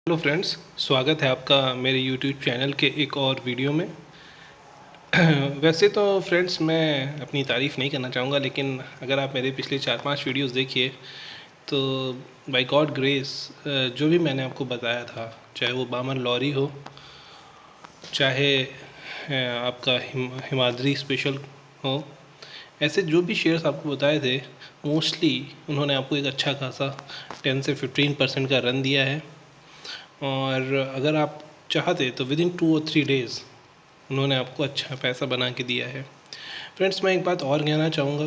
Hello friends, स्वागत है आपका मेरे यूट्यूब चैनल के एक और वीडियो में। वैसे तो फ्रेंड्स मैं अपनी तारीफ़ नहीं करना चाहूँगा, लेकिन अगर आप मेरे पिछले 4-5 वीडियोस देखिए तो बाय गॉड ग्रेस जो भी मैंने आपको बताया था, चाहे वो बामन लॉरी हो, चाहे आपका हिमाद्री स्पेशल हो, ऐसे जो भी शेयर्स आपको बताए थे मोस्टली उन्होंने आपको एक अच्छा खासा 10 से 15% का रन दिया है। और अगर आप चाहते तो विद इन 2 और 3 डेज़ उन्होंने आपको अच्छा पैसा बना के दिया है। फ्रेंड्स, मैं एक बात और कहना चाहूँगा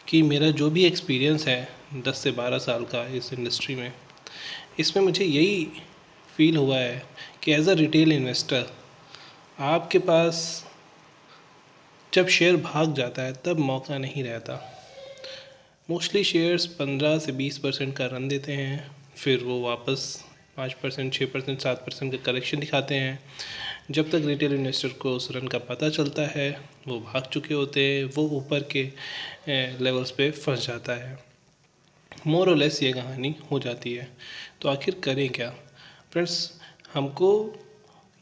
कि मेरा जो भी एक्सपीरियंस है 10 से 12 साल का इस इंडस्ट्री में, इसमें मुझे यही फील हुआ है कि एज अ रिटेल इन्वेस्टर आपके पास जब शेयर भाग जाता है तब मौका नहीं रहता। मोस्टली शेयर्स 15 से 20% का रन देते हैं, फिर वो वापस 5%, 6%, 7% का करेक्शन दिखाते हैं। जब तक रिटेल इन्वेस्टर को उस रन का पता चलता है वो भाग चुके होते हैं, वो ऊपर के लेवल्स पे फंस जाता है। मोर और लेस ये कहानी हो जाती है। तो आखिर करें क्या फ्रेंड्स? हमको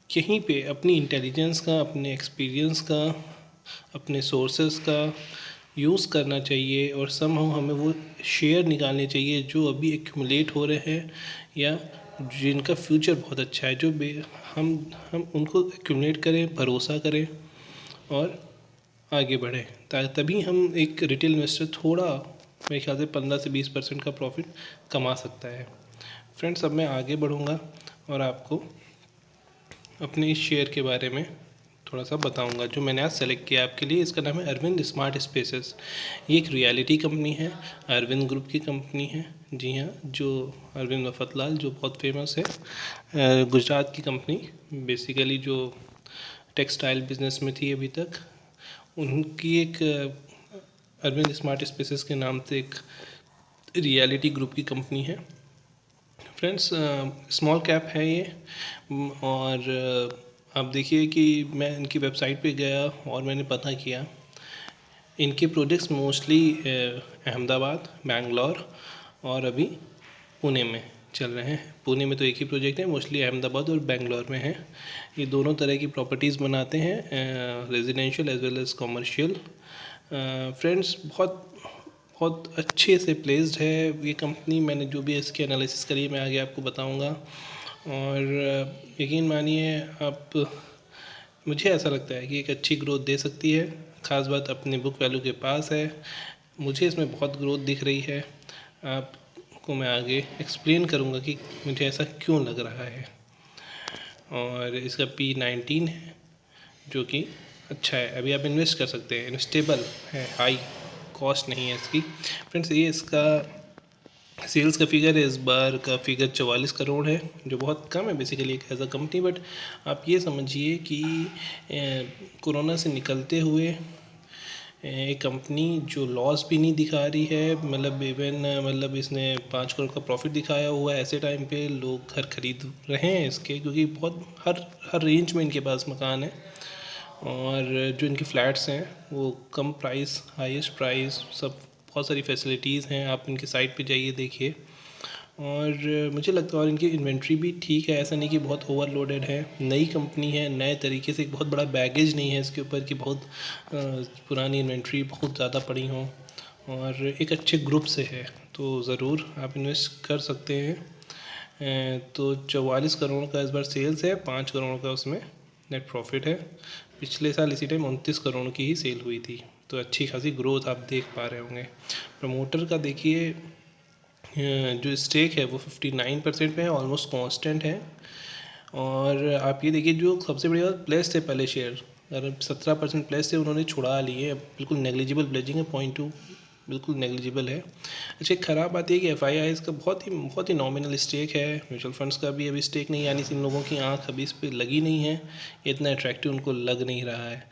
यहीं पे अपनी इंटेलिजेंस का, अपने एक्सपीरियंस का, अपने सोर्सेस का यूज़ करना चाहिए और समहाउ हमें वो शेयर निकालने चाहिए जो अभी एक्यूमुलेट हो रहे हैं या जिनका फ्यूचर बहुत अच्छा है, जो हम उनको एक्यूमुलेट करें, भरोसा करें और आगे बढ़ें। तभी हम एक रिटेल इन्वेस्टर थोड़ा, मेरे ख्याल से 15 से 20% का प्रॉफिट कमा सकता है। फ्रेंड्स, अब मैं आगे बढ़ूँगा और आपको अपने इस शेयर के बारे में थोड़ा सा बताऊंगा जो मैंने आज सेलेक्ट किया आपके लिए। इसका नाम है अरविंद स्मार्ट स्पेसेस। ये एक रियलिटी कंपनी है, अरविंद ग्रुप की कंपनी है। जी हाँ, जो अरविंद मफतलाल जो बहुत फेमस है, गुजरात की कंपनी, बेसिकली जो टेक्सटाइल बिजनेस में थी अभी तक, उनकी एक अरविंद स्मार्ट स्पेसेस के नाम से एक रियलिटी ग्रुप की कंपनी है। फ्रेंड्स, स्मॉल कैप है ये। और आप देखिए कि मैं इनकी वेबसाइट पे गया और मैंने पता किया, इनके प्रोजेक्ट्स मोस्टली अहमदाबाद, बेंगलोर और अभी पुणे में चल रहे हैं। पुणे में तो एक ही प्रोजेक्ट है, मोस्टली अहमदाबाद और बेंगलोर में है। ये दोनों तरह की प्रॉपर्टीज़ बनाते हैं, residential as well as commercial. Friends, बहुत बहुत अच्छे से प्लेस्ड है ये कंपनी। मैंने जो भी इसकी एनालिसिस करी मैं आगे आपको बताऊंगा। और यकीन मानिए आप, मुझे ऐसा लगता है कि एक अच्छी ग्रोथ दे सकती है। ख़ास बात अपने बुक वैल्यू के पास है। मुझे इसमें बहुत ग्रोथ दिख रही है। आपको मैं आगे एक्सप्लेन करूँगा कि मुझे ऐसा क्यों लग रहा है। और इसका P19 है जो कि अच्छा है, अभी आप इन्वेस्ट कर सकते हैं, इन्वेस्टेबल है, हाई कॉस्ट नहीं है इसकी। फ्रेंड्स, ये इसका सेल्स का फिगर है, इस बार का फिगर 44 करोड़ है, जो बहुत कम है बेसिकली एक एज अ कंपनी। बट आप ये समझिए कि कोरोना से निकलते हुए एक कंपनी जो लॉस भी नहीं दिखा रही है, मतलब इवन मतलब इसने 5 करोड़ का प्रॉफिट दिखाया हुआ है। ऐसे टाइम पे लोग घर खरीद रहे हैं इसके, क्योंकि बहुत हर हर रेंज में इनके पास मकान है। और जो इनके फ्लैट्स हैं वो कम प्राइस, हाईएस्ट प्राइस, सब बहुत सारी फैसिलिटीज़ हैं। आप इनके साइट पे जाइए, देखिए। और मुझे लगता है और इनकी इन्वेंट्री भी ठीक है, ऐसा नहीं कि बहुत ओवरलोडेड है। नई कंपनी है, नए तरीके से, एक बहुत बड़ा बैगेज नहीं है इसके ऊपर कि बहुत पुरानी इन्वेंट्री बहुत ज़्यादा पड़ी हो, और एक अच्छे ग्रुप से है, तो ज़रूर आप इन्वेस्ट कर सकते हैं। तो 44 करोड़ का इस बार सेल्स है, 5 करोड़ का उसमें नेट प्रॉफिट है। पिछले साल इसी टाइम 29 करोड़ की ही सेल हुई थी, तो अच्छी खासी ग्रोथ आप देख पा रहे होंगे। प्रमोटर का देखिए, जो स्टेक है वो 59% पे है, ऑलमोस्ट कांस्टेंट है। और आप ये देखिए, जो सबसे बड़ी बात, प्लेस थे पहले शेयर, अगर 17% प्लेस थे, उन्होंने छुड़ा लिए। बिल्कुल नेग्लिजिबल प्लेजिंग है, 0.2 बिल्कुल नेग्लिजिबल है। अच्छा, एक ख़राब बात है कि FII का बहुत ही नॉमिनल स्टेक है। म्यूचुअल फंड्स का भी अभी स्टेक नहीं, यानी इन लोगों की आँख अभी इस पर लगी नहीं है, इतना अट्रैक्टिव उनको लग नहीं रहा है।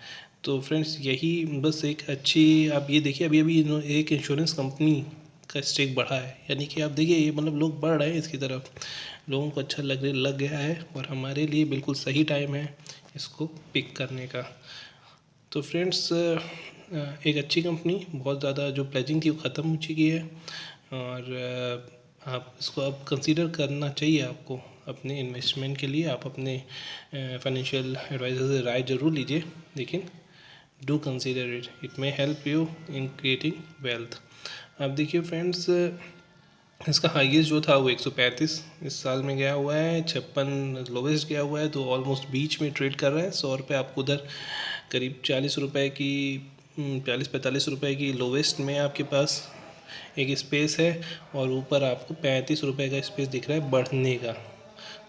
तो फ्रेंड्स, यही बस एक अच्छी, आप ये देखिए, अभी अभी एक इंश्योरेंस कंपनी का स्टेक बढ़ा है, यानी कि आप देखिए ये मतलब लोग बढ़ रहे हैं इसकी तरफ, लोगों को अच्छा लग गया है, और हमारे लिए बिल्कुल सही टाइम है इसको पिक करने का। तो फ्रेंड्स, एक अच्छी कंपनी, बहुत ज़्यादा जो प्लेजिंग थी वो ख़त्म हो चुकी है। और आप इसको अब कंसीडर करना चाहिए आपको अपने इन्वेस्टमेंट के लिए। आप अपने फाइनेंशियल एडवाइज़र से राय ज़रूर लीजिए, लेकिन do consider it, it may help you in creating wealth. अब देखिए फ्रेंड्स, इसका हाईएस्ट जो था वो 135 इस साल में गया हुआ है, 56 लोवेस्ट गया हुआ है, तो ऑलमोस्ट बीच में ट्रेड कर रहा है। 100 रुपये आपको उधर करीब 40 रुपये की 40-45 रुपये की लोवेस्ट में आपके पास एक स्पेस है, और ऊपर आपको 35 रुपये का स्पेस दिख रहा है बढ़ने का।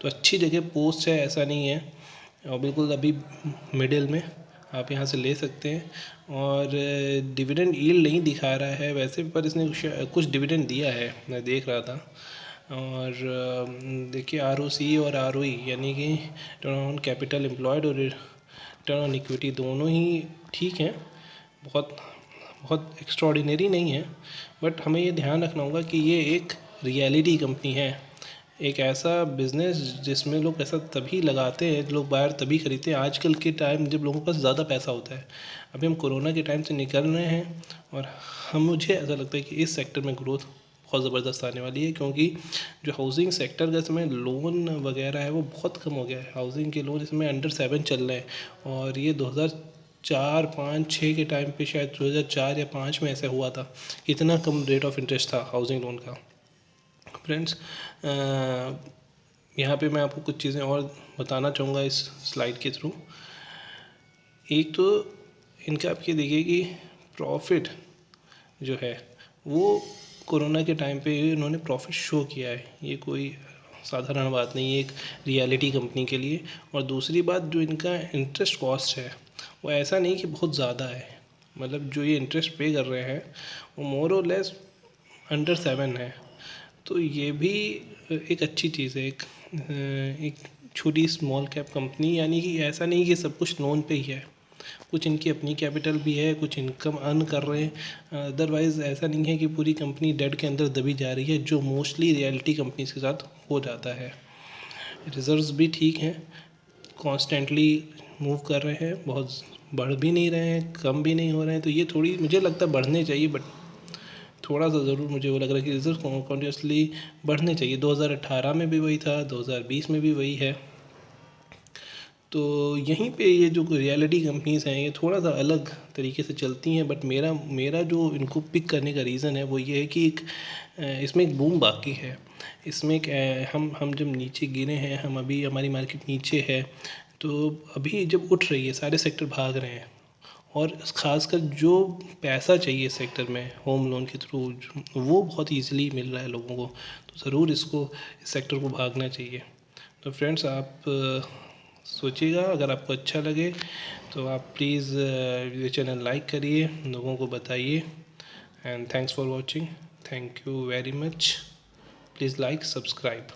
तो अच्छी जगह पोस्ट है, ऐसा नहीं है, और बिल्कुल अभी मिडिल में आप यहाँ से ले सकते हैं। और डिविडेंड यील्ड नहीं दिखा रहा है वैसे, पर इसने कुछ डिविडेंड दिया है, मैं देख रहा था। और देखिए ROC और ROE यानी कि रिटर्न ऑन कैपिटल एम्प्लॉयड और रिटर्न ऑन इक्विटी दोनों ही ठीक हैं, बहुत बहुत एक्स्ट्रॉर्डिनरी नहीं है। बट हमें ये ध्यान रखना होगा कि ये एक रियलिटी कंपनी है, एक ऐसा बिज़नेस जिसमें लोग पैसा तभी लगाते हैं, लोग बाहर तभी खरीदते हैं आजकल के टाइम जब लोगों के पास ज़्यादा पैसा होता है। अभी हम कोरोना के टाइम से निकल रहे हैं, और मुझे ऐसा लगता है कि इस सेक्टर में ग्रोथ बहुत ज़बरदस्त आने वाली है, क्योंकि जो हाउसिंग सेक्टर का इसमें लोन वगैरह है वो बहुत कम हो गया है। हाउसिंग के लोन इसमें अंडर 7 चल रहे हैं, और ये 2004, 5, 6 के टाइम पे शायद 2004 या 5 में ऐसा हुआ था, इतना कम रेट ऑफ इंटरेस्ट था हाउसिंग लोन का। फ्रेंड्स, यहाँ पे मैं आपको कुछ चीज़ें और बताना चाहूँगा इस स्लाइड के थ्रू। एक तो इनका आप ये देखिए कि प्रॉफिट जो है वो कोरोना के टाइम पे इन्होंने प्रॉफिट शो किया है, ये कोई साधारण बात नहीं है एक रियलिटी कंपनी के लिए। और दूसरी बात, जो इनका इंटरेस्ट कॉस्ट है वो ऐसा नहीं कि बहुत ज़्यादा है, मतलब जो ये इंटरेस्ट पे कर रहे हैं वो मोर और लेस अंडर 7 है। तो ये भी एक अच्छी चीज़ है, एक छोटी स्मॉल कैप कंपनी, यानी कि ऐसा नहीं कि सब कुछ लोन पे ही है, कुछ इनकी अपनी कैपिटल भी है, कुछ इनकम अर्न कर रहे हैं। अदरवाइज़ ऐसा नहीं है कि पूरी कंपनी डेड के अंदर दबी जा रही है, जो मोस्टली रियलिटी कंपनीज के साथ हो जाता है। रिजर्व्स भी ठीक हैं, कॉन्स्टेंटली मूव कर रहे हैं, बहुत बढ़ भी नहीं रहे हैं, कम भी नहीं हो रहे हैं। तो ये थोड़ी मुझे लगता है बढ़ने चाहिए, बट थोड़ा सा ज़रूर मुझे वो लग रहा है कि रिजर्व कॉन्टिन्यूसली बढ़ने चाहिए। 2018 में भी वही था, 2020 में भी वही है। तो यहीं पे ये जो रियलिटी कंपनीज़ हैं ये थोड़ा सा अलग तरीके से चलती हैं, बट मेरा जो इनको पिक करने का रीज़न है वो ये है कि एक इसमें एक बूम बाकी है। इसमें एक हम जब नीचे गिरे हैं, हम अभी हमारी मार्केट नीचे है, तो अभी जब उठ रही है सारे सेक्टर भाग रहे हैं, और ख़ासकर जो पैसा चाहिए सेक्टर में होम लोन के थ्रू वो बहुत ईज़िली मिल रहा है लोगों को, तो ज़रूर इसको इस सेक्टर को भागना चाहिए। तो फ्रेंड्स, आप सोचिएगा, अगर आपको अच्छा लगे तो आप प्लीज़ ये चैनल लाइक करिए, लोगों को बताइए। And thanks for watching, thank you very much, please like, subscribe.